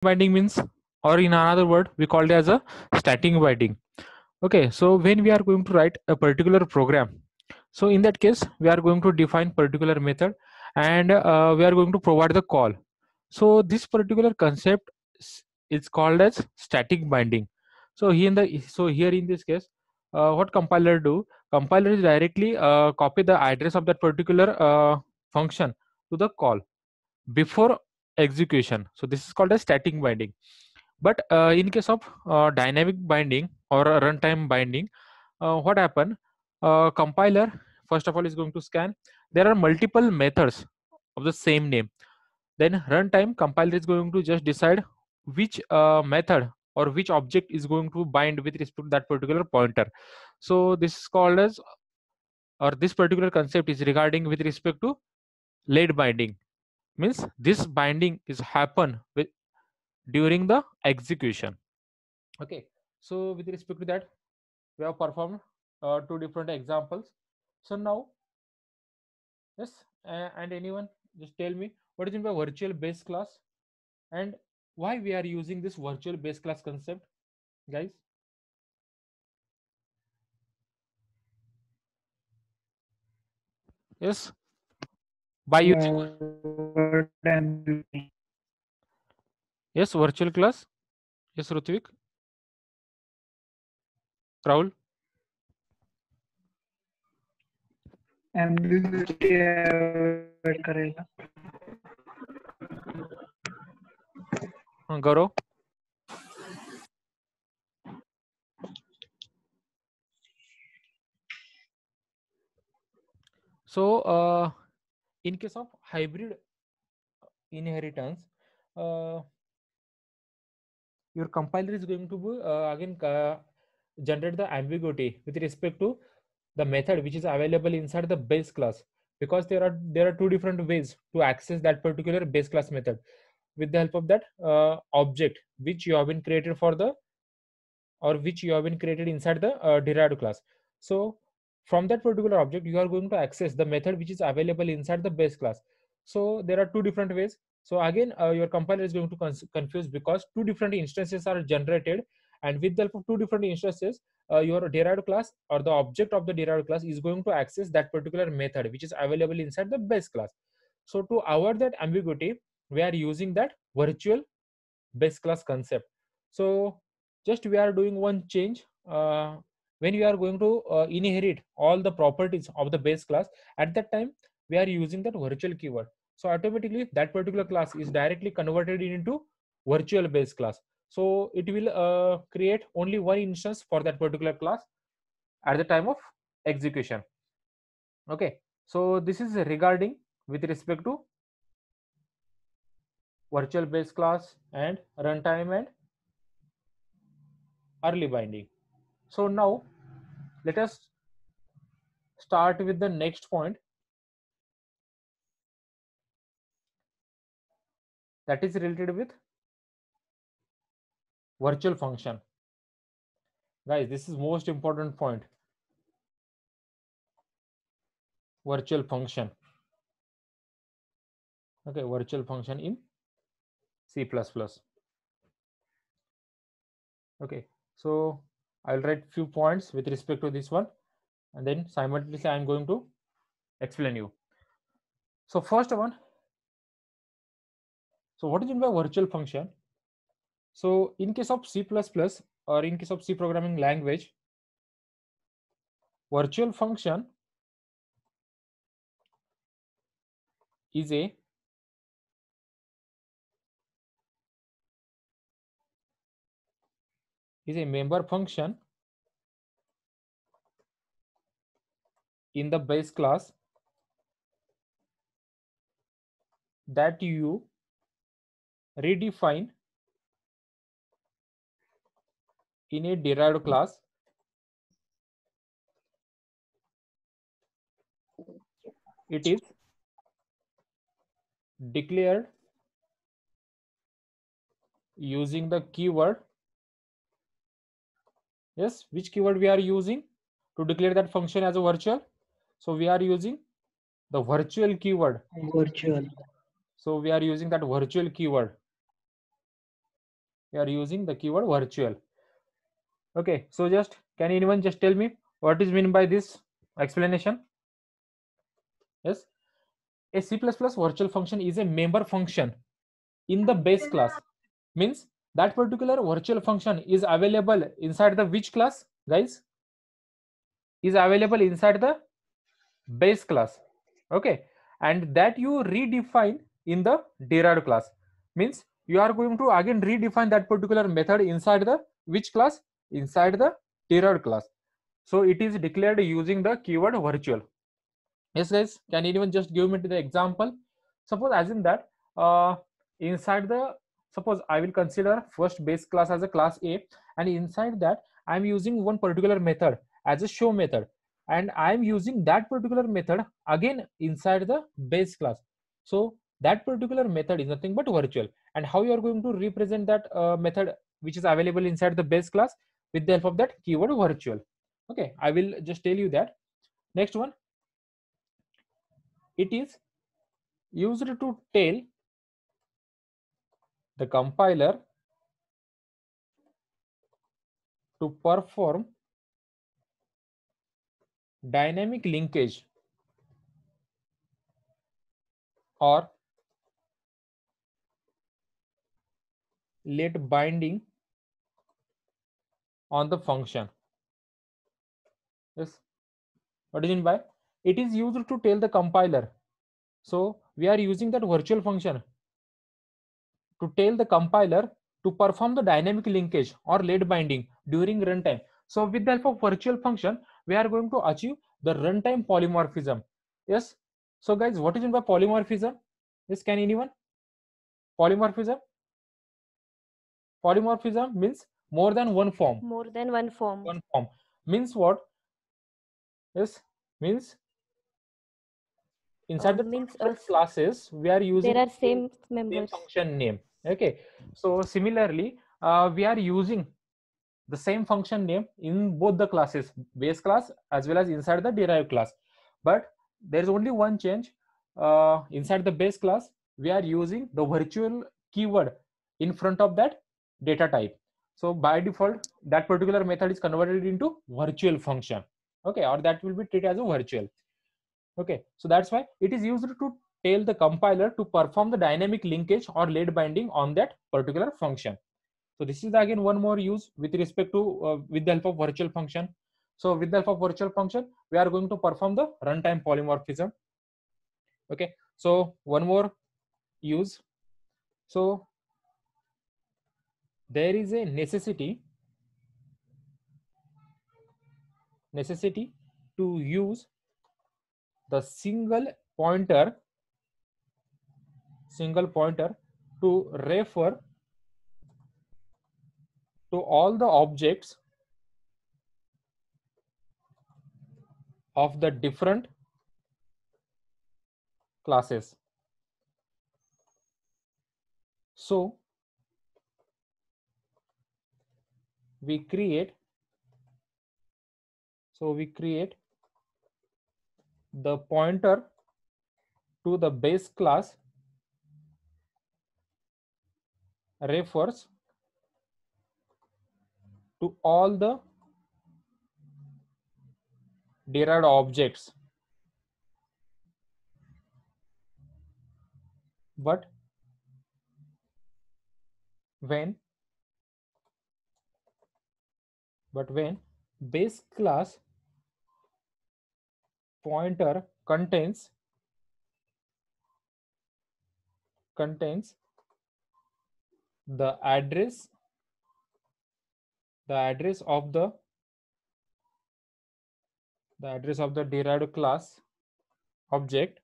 binding means, or in another word, we call it as a static binding. Okay, so when we are going to write a particular program, so in that case, we are going to define particular method, and we are going to provide the call. So this particular concept is called as static binding. So here in this case, what compiler do? Compiler is directly copy the address of that particular function to the call before execution. So this is called a static binding. But in case of dynamic binding or a runtime binding, what happen? Compiler first of all is going to scan. There are multiple methods of the same name. Then runtime compiler is going to just decide which method or which object is going to bind with respect to that particular pointer. So this is called as, or this particular concept is regarding with respect to late binding. Means this binding is happen with during the execution. Okay, so with respect to that, we have performed two different examples. So now, yes, and anyone just tell me what is in by virtual base class and why we are using this virtual base class concept, guys? Yes, by using, yes, virtual class. Yes, Rutvik, Rahul. MBBT add करेगा Gaurav. So in case of hybrid inheritance, uh, your compiler is going to be, again generate the ambiguity with respect to the method which is available inside the base class, because there are two different ways to access that particular base class method with the help of that object which you have been created for the, or which you have been created inside the derived class. So from that particular object you are going to access the method which is available inside the base class. So there are two different ways. So again your compiler is going to confuse, because two different instances are generated, and with the help of two different instances, your derived class or the object of the derived class is going to access that particular method which is available inside the base class. So to avoid that ambiguity, we are using that virtual base class concept. So just we are doing one change. When we are going to inherit all the properties of the base class, at that time we are using that virtual keyword. So automatically that particular class is directly converted into virtual base class. So it will create only one instance for that particular class at the time of execution. Okay, so this is regarding with respect to virtual base class and runtime and early binding. So now let us start with the next point, that is related with virtual function. Guys, this is most important point. Virtual function. Okay, virtual function in C++. Okay, so I'll write few points with respect to this one, and then simultaneously I'm going to explain you. So first one, so what is meant by virtual function? So in case of C++ or in case of C programming language, virtual function is a member function in the base class that you redefine in a derived class. It is declared using the keyword. Yes, which keyword we are using to declare that function as a virtual? So we are using the virtual keyword. virtual So we are using that virtual keyword. We are using the keyword virtual. Okay, so just can anyone just tell me what is meant by this explanation? Yes, a C++ virtual function is a member function in the base class. Means that particular virtual function is available inside the which class, guys? Is available inside the base class. Okay, and that you redefine in the derived class. Means you are going to again redefine that particular method inside the which class? Inside the derived class. So it is declared using the keyword virtual. Yes, guys, can anyone just give me the example? Suppose assume that inside the, suppose I will consider first base class as a class A, and inside that I am using one particular method as a show method, and I am using that particular method again inside the base class. So that particular method is nothing but virtual. And how you are going to represent that method which is available inside the base class? With the help of that keyword virtual. Okay, I will just tell you that. Next one, it is used to tell the compiler to perform dynamic linkage or late binding on the function. Yes, what is it by? It is used to tell the compiler. So we are using that virtual function to tell the compiler to perform the dynamic linkage or late binding during runtime. So with the help of virtual function, we are going to achieve the runtime polymorphism. Yes. So guys, what is it by polymorphism? Yes, can anyone? Polymorphism? Polymorphism means more than one form. More than one form. One form means what? Yes, means inside the Means different classes we are using there are same members. function name. Okay, so similarly we are using the same function name in both the classes, base class as well as inside the derived class. But there is only one change. Inside the base class we are using the virtual keyword in front of that data type. So by default that particular method is converted into virtual function. Okay, or that will be treated as a virtual. Okay, so that's why it is used to tell the compiler to perform the dynamic linkage or late binding on that particular function. So this is again one more use with respect to with the help of virtual function. So with the help of virtual function, we are going to perform the runtime polymorphism. Okay, so one more use. So there is a necessity to use the single pointer to refer to all the objects of the different classes. So we create the pointer to the base class refers to all the derived objects, but when base class pointer contains the address of the derived class object,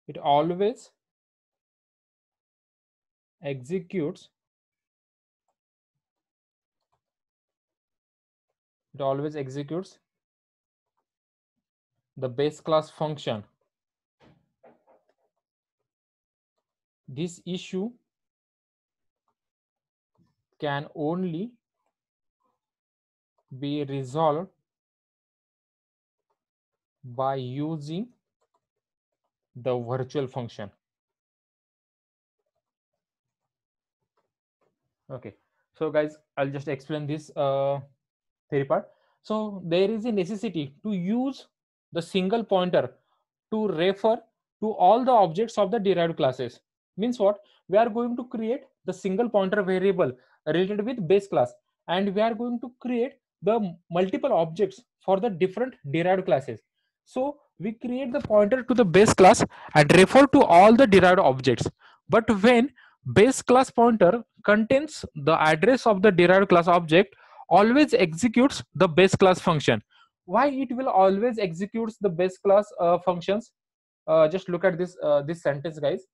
it always executes the base class function. This issue can only be resolved by using the virtual function. Okay, so guys, I'll just explain this theory part. So there is a necessity to use the single pointer to refer to all the objects of the derived classes. Means what? We are going to create the single pointer variable related with base class, and we are going to create the multiple objects for the different derived classes. So we create the pointer to the base class and refer to all the derived objects. But when base class pointer contains the address of the derived class object, always executes the base class function. Why it will always executes the base class functions? Just look at this sentence, guys.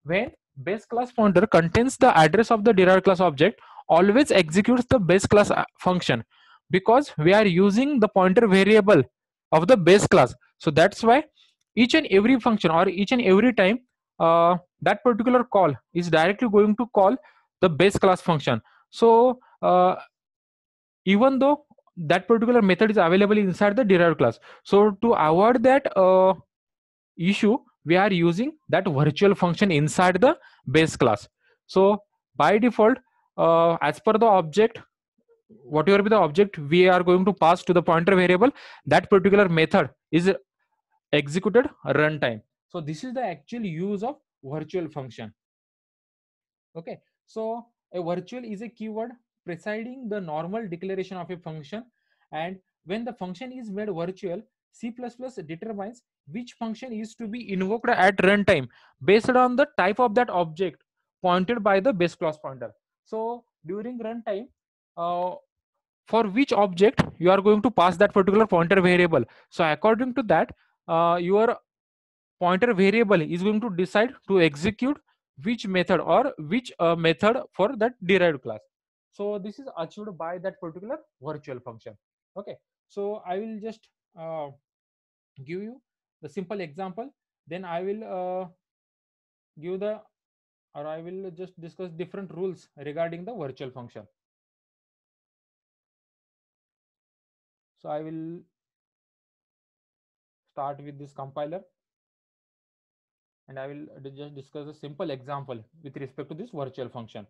When base class pointer contains the address of the derived class object, always executes the base class function, because we are using the pointer variable of the base class. So that's why each and every function, or each and every time that particular call is directly going to call the base class function. So even though that particular method is available inside the derived class, so to avoid that issue, we are using that virtual function inside the base class. So by default, as per the object, whatever be the object we are going to pass to the pointer variable, that particular method is executed runtime. So this is the actual use of virtual function. Okay, so a virtual is a keyword preceding the normal declaration of a function, and when the function is made virtual, C++ determines which function is to be invoked at runtime based on the type of that object pointed by the base class pointer. So during runtime, for which object you are going to pass that particular pointer variable, so according to that, your pointer variable is going to decide to execute which method, or which method for that derived class. So this is achieved by that particular virtual function. Okay, so I will just give you the simple example, then I will give the, or I will just discuss different rules regarding the virtual function. So I will start with this compiler, and I will just discuss a simple example with respect to this virtual function.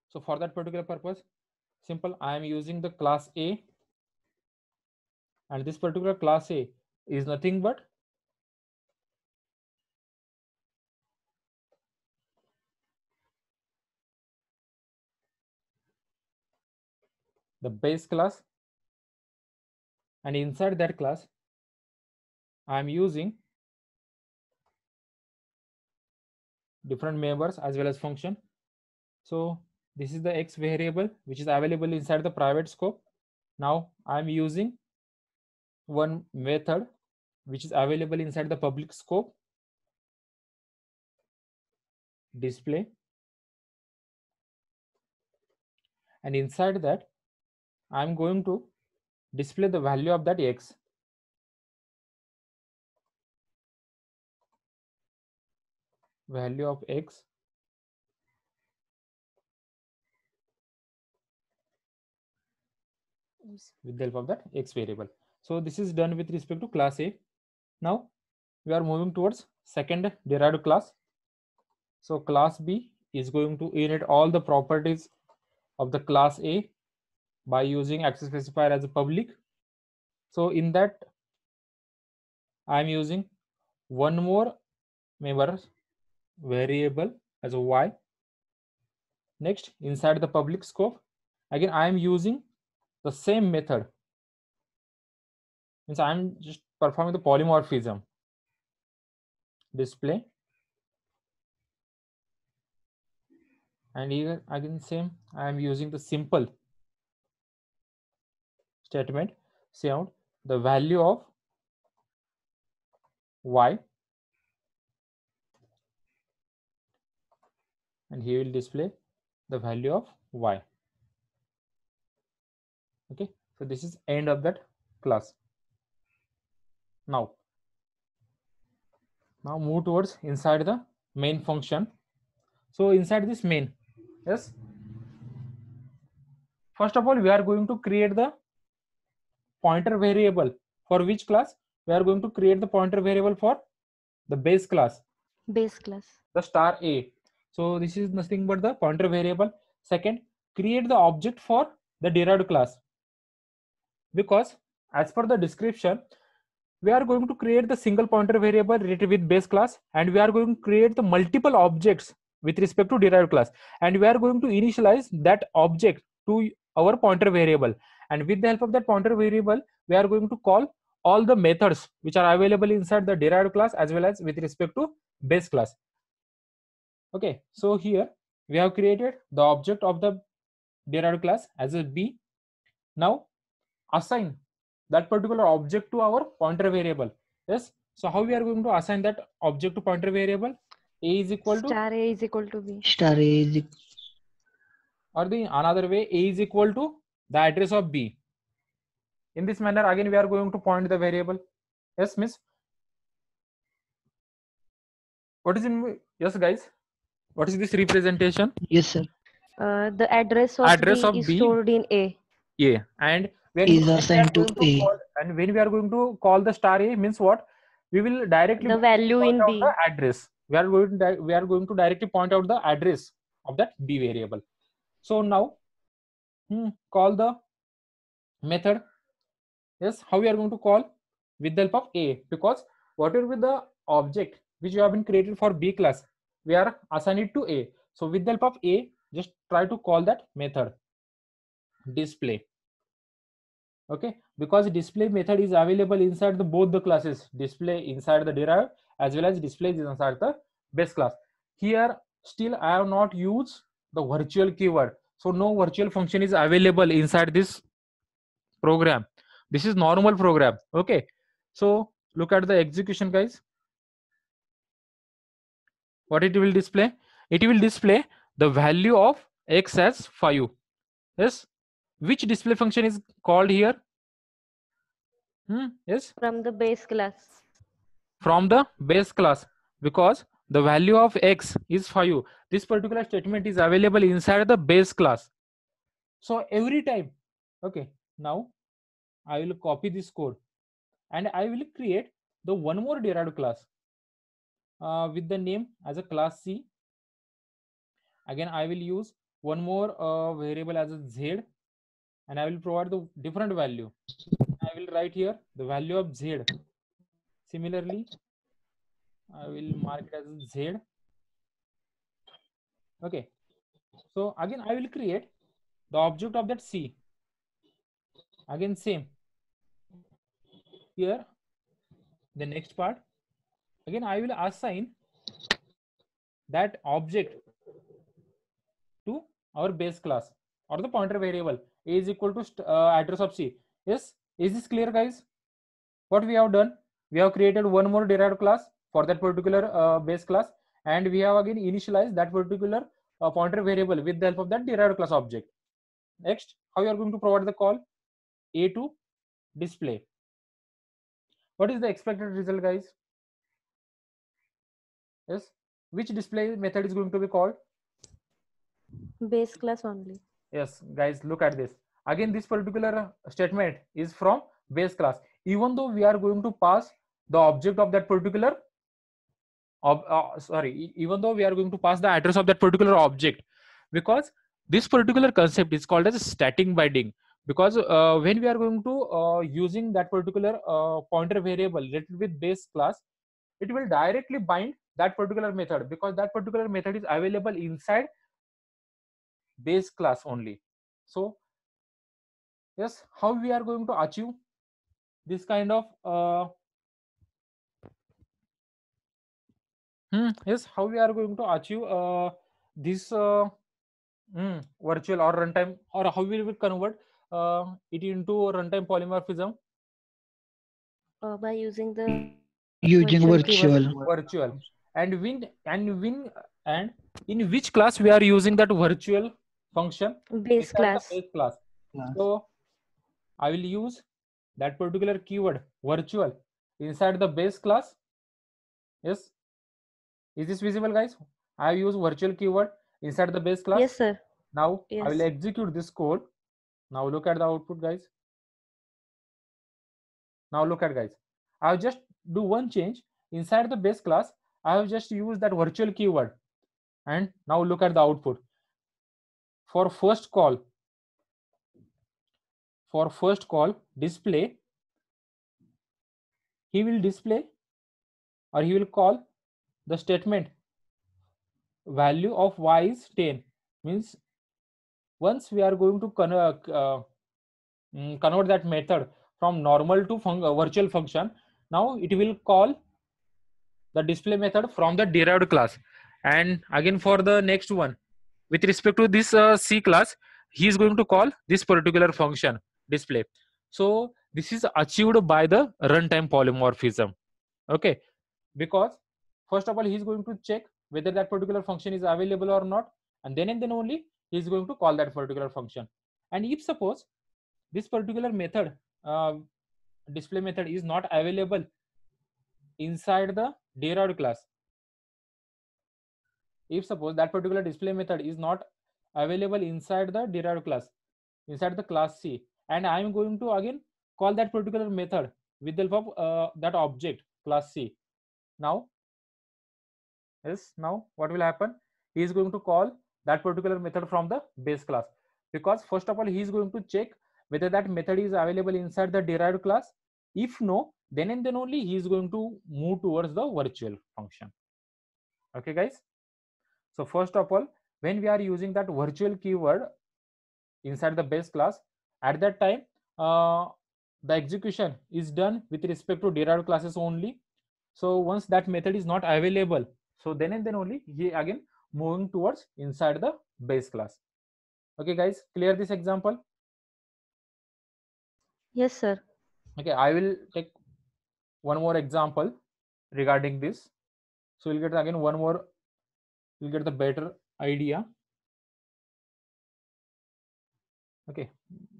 So for that particular purpose, simple, I am using the class A, and this particular class A is nothing but the base class, and inside that class I am using different members as well as function. So this is the X variable which is available inside the private scope. Now I am using one method which is available inside the public scope, display, and inside that I am going to display the value of that X. Value of X with the help of that X variable. So this is done with respect to class A. Now we are moving towards second derived class. So class B is going to inherit all the properties of the class A by using access specifier as a public. So in that I am using one more member variable as a Y. Next, inside the public scope, again I am using the same method. Means I am just performing the polymorphism, display, and here again same, I am using the simple statement, say out the value of Y, and he will display the value of Y. Okay, so this is end of that class. Now move towards inside the main function. So inside this main, yes, first of all we are going to create the pointer variable. For which class? We are going to create the pointer variable for the base class, Base class. the star A. So this is nothing but the pointer variable. Second, create the object for the derived class, because as per the description, we are going to create the single pointer variable related with base class, and we are going to create the multiple objects with respect to derived class, and we are going to initialize that object to our pointer variable, and with the help of that pointer variable we are going to call all the methods which are available inside the derived class as well as with respect to base class. Okay, so here we have created the object of the derived class as a B. Now assign that particular object to our pointer variable. Yes, so how we are going to assign that object to pointer variable? A is equal to, Star A is equal to B. Star A is or the another way, A is equal to the address of B. In this manner again we are going to point the variable. Yes, miss, what is in, yes guys, what is this representation? yes sir. The address of Address B of is B. stored in A. Yeah, and when Is we are assigned to going to A. call, and when we are going to call the star A means what? We will directly The value point in out B. the address. We are going to directly point out the address of that B variable. So now call the method. Yes, how we are going to call? With the help of A, because whatever with the object which you have been created for B class, we are assigning it to A. So with the help of A, just try to call that method display. Okay, because display method is available inside the both the classes, display inside the derived as well as display inside the base class. Here still I have not used the virtual keyword, so no virtual function is available inside this program. This is normal program. Okay, so look at the execution guys. What it will display? It will display the value of x as 5. Yes, which display function is called here? Yes, From the base class. from the base class, because the value of x is 5. This particular statement is available inside the base class. So every time, okay, now I will copy this code and I will create the one more derived class with the name as a class C. Again I will use one more variable as a z, and I will provide the different value. I will write here the value of z. Similarly I will mark it as z. Okay, so again I will create the object of that C. Again same here, the next part, again I will assign that object to our base class or the pointer variable. A is equal to address of C. Yes, is this clear guys? What we have done, we have created one more derived class for that particular base class, and we have again initialized that particular pointer variable with the help of that derived class object. Next, how you are going to provide the call? A to display. What is the expected result guys? Yes, which display method is going to be called? Base class only. Yes guys, look at this. Again this particular statement is from base class, even though we are going to pass the object of that particular even though we are going to pass the address of that particular object, because this particular concept is called as a static binding. Because when we are going to using that particular pointer variable related with base class, it will directly bind that particular method, because that particular method is available inside base class only. So yes, how we are going to achieve this kind of yes, how we are going to achieve this virtual or runtime, or how we will convert it into runtime polymorphism? By using the Using virtual keyword. virtual. Virtual. And in which class we are using that virtual function? Base Inside class. the base class. So I will use that particular keyword virtual inside the base class. Yes, is this visible guys? I use virtual keyword inside the base class. Yes, sir. Now I will Yes. execute this code. Now look at the output guys. Now look at guys, I'll just do one change. inside the base class, I have just used that virtual keyword. And now look at the output. For first call display, he will display or he will call the statement value of y is 10. Means once we are going to convert that method from normal to virtual function, now it will call the display method from the derived class. And again for the next one, with respect to this C class, he is going to call this particular function display. So this is achieved by the runtime polymorphism. Okay, because first of all he is going to check whether that particular function is available or not, and then only he is going to call that particular function. And if suppose this particular method, display method, is not available inside the derived class, if suppose that particular display method is not available inside the derived class, inside the class C, and I am going to again call that particular method with the help of that object class C. Now what will happen? He is going to call that particular method from the base class, because first of all he is going to check whether that method is available inside the derived class. If no, then and then only he is going to move towards the virtual function. Okay guys, so first of all, when we are using that virtual keyword inside the base class, at that time the execution is done with respect to derived classes only. So once that method is not available, so then and then only he again moving towards inside the base class. Okay guys, clear this example? Yes, sir. Okay, I will take one more example regarding this, so you'll get again you'll get the better idea. Okay,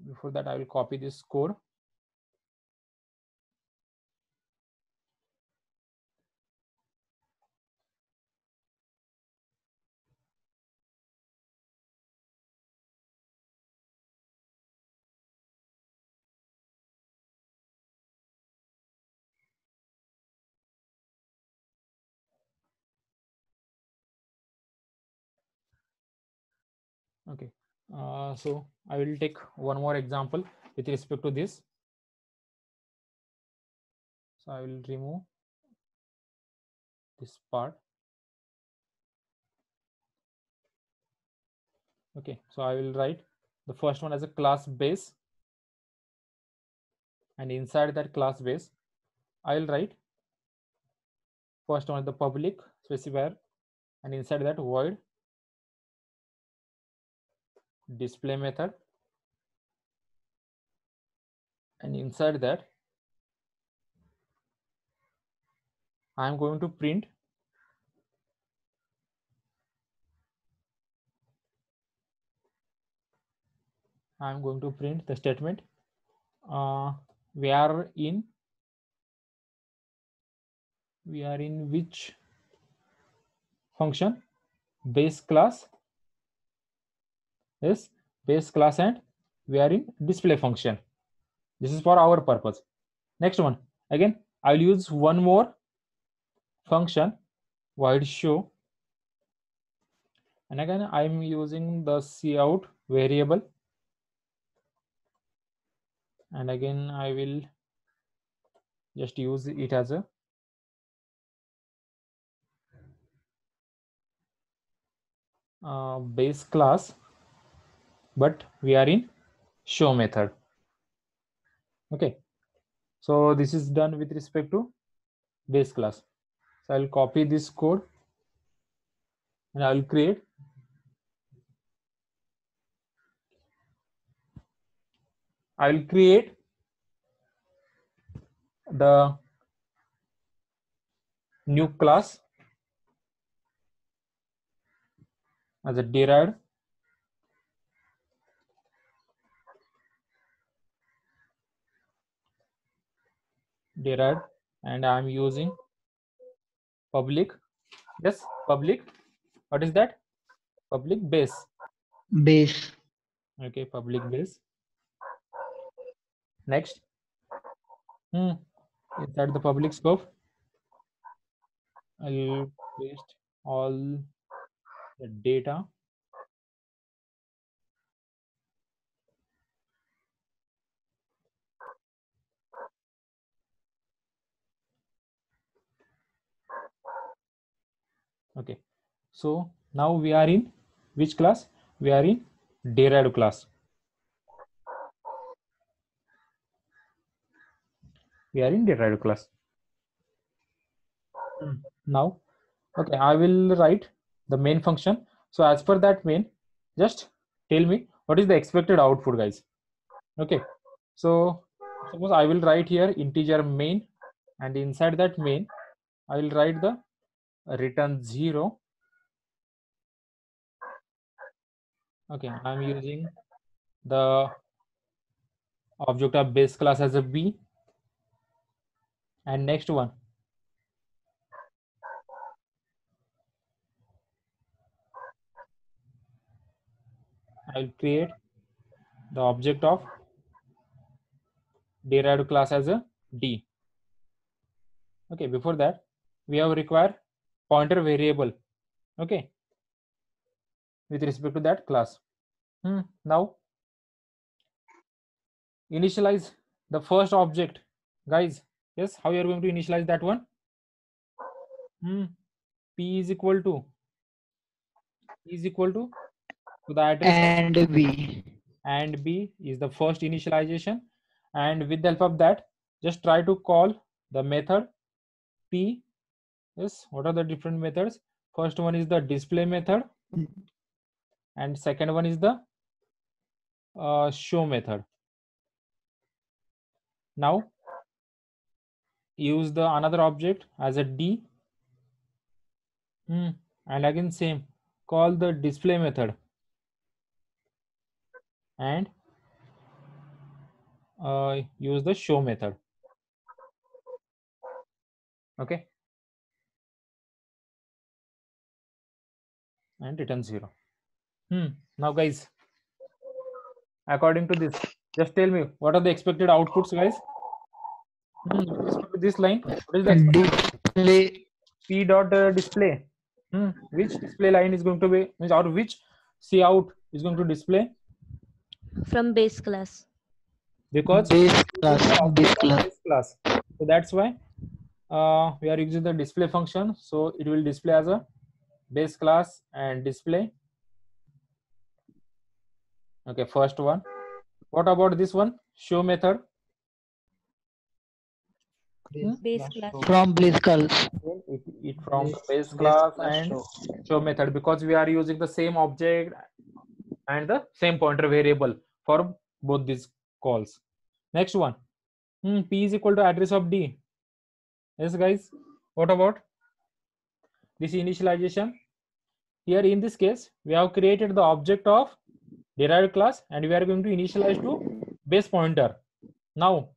before that I will copy this code. Okay, so I will take one more example with respect to this. So I will remove this part. Okay, so I will write the first one as a class base, and inside that class base I will write first one the public specifier, and inside that void display method, and inside that I am going to print the statement we are in which function? Base class. Yes, base class, and we are in display function. This is for our purpose. Next one, again I will use one more function void show, and again I am using the cout variable, and again I will just use it as a base class, but we are in show method. Okay, so this is done with respect to base class. So I'll copy this code and I will create the new class as a derived and I'm using public. Yes, public. What is that? Public base. Base. Okay, public base. Next, inside the public scope I'll paste all the data. Okay, so now we are in which class? We are in derived class. We are in derived class. Now, okay, I will write the main function. So as per that main, just tell me what is the expected output, guys. Okay, so suppose I will write here integer main, and inside that main I will write the return 0. Okay, I'm using the object of base class as a b. And next one, I'll create the object of derived class as a d. Okay, before that we have require pointer variable, okay, with respect to that class. Now initialize the first object, guys. Yes, how you are going to initialize that one? P is equal to the address of, And B. and b is the first initialization, and with the help of that just try to call the method p. Yes, what are the different methods? First one is the display method, and second one is the show method. Now use the another object as a d, and again same, call the display method, and use the show method. Okay, and return 0. Now guys, according to this, just tell me what are the expected outputs, guys. With respect to this line, what is the expected Display. p dot display? Which display line is going to be, means, or which cout is going to display? From base class. Because Base this is the class. object Base of class. base class, so that's why we are using the display function. So it will display as a base class and display. Okay, first one. What about this one, show method? Base class. From base class. It from the base class and show method, because we are using the same object and the same pointer variable for both these calls. Next one, p is equal to address of d. Yes, guys, what about this initialization? Here in this case, we have created the object of derived class, and we are going to initialize to base pointer. Now,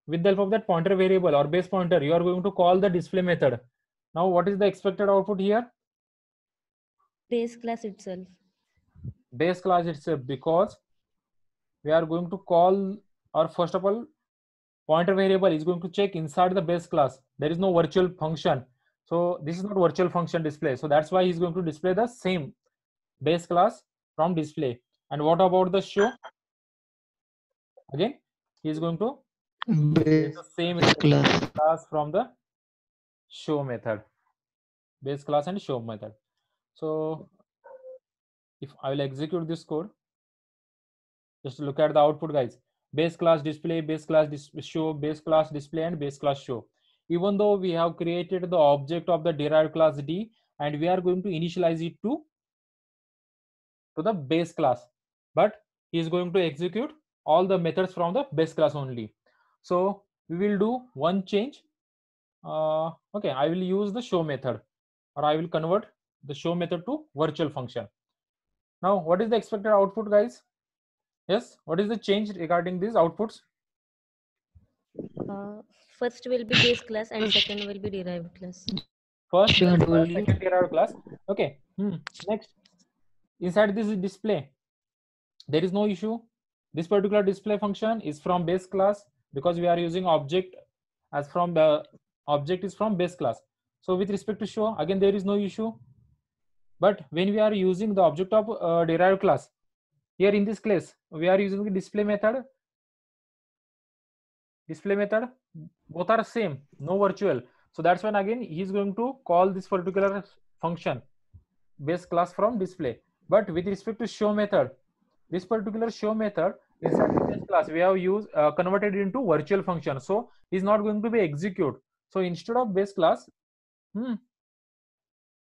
with the help of that pointer variable or base pointer, you are going to call the display method. Now, what is the expected output here? Base class itself. Base class itself, because we are going to call, or first of all, pointer variable is going to check inside the base class. There is no virtual function. So this is not virtual function display. So that's why he's going to display the same base class from display. And what about the show? Again, he is going to Base the same class. class from the show method, base class and show method. So if I will execute this code, just look at the output, guys. Base class display, base class show, base class display, and base class show. Even though we have created the object of the derived class d, and we are going to initialize it to the base class, but he is going to execute all the methods from the base class only. So we will do one change. Okay, I will use the show method, or I will convert the show method to virtual function. Now, what is the expected output, guys? Yes, what is the change regarding these outputs? First will be base class and second will be derived class. First, Second will be- second derived class. Okay. Next, inside this display, there is no issue. This particular display function is from base class, because we are using object as from the object is from base class. So with respect to show, again there is no issue. But when we are using the object of derived class, here in this case we are using the display method. Display method, both are same, no virtual. So that's when again he is going to call this particular function base class from display. But with respect to show method, this particular show method inside the base class we have used converted into virtual function, so is not going to be execute. So instead of base class,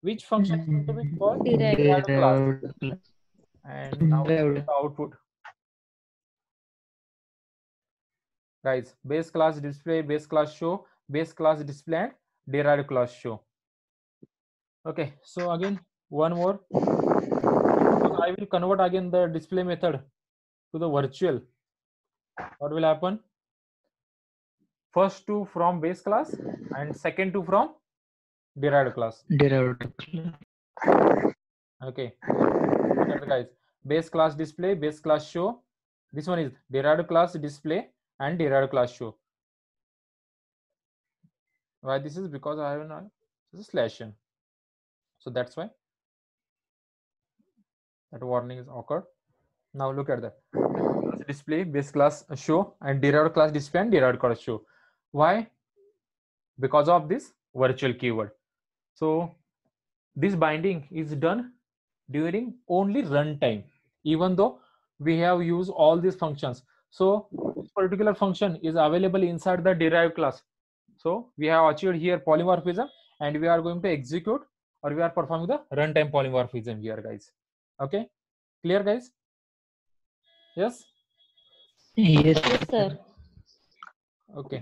which function is going to be called? Derived class. And now the output, guys, base class display, base class show, base class display, and derived class show. Okay, so again one more, I will convert again the display method to the virtual. What will happen? First two from base class and second two from derived class. Okay, look at the guys, base class display, base class show. This one is derived class display and derived class show. Why this is? Because I have this is slash n, so that's why that warning is occurred. Now look at that, class display, base class show, and derived class display and derived class show. Why? Because of this virtual keyword. So this binding is done during only runtime, even though we have used all these functions. So this particular function is available inside the derived class. So we have achieved here polymorphism, and we are going to execute, or we are performing the runtime polymorphism here, guys. Okay, clear, guys? Yes. Yes. Yes, sir. Okay.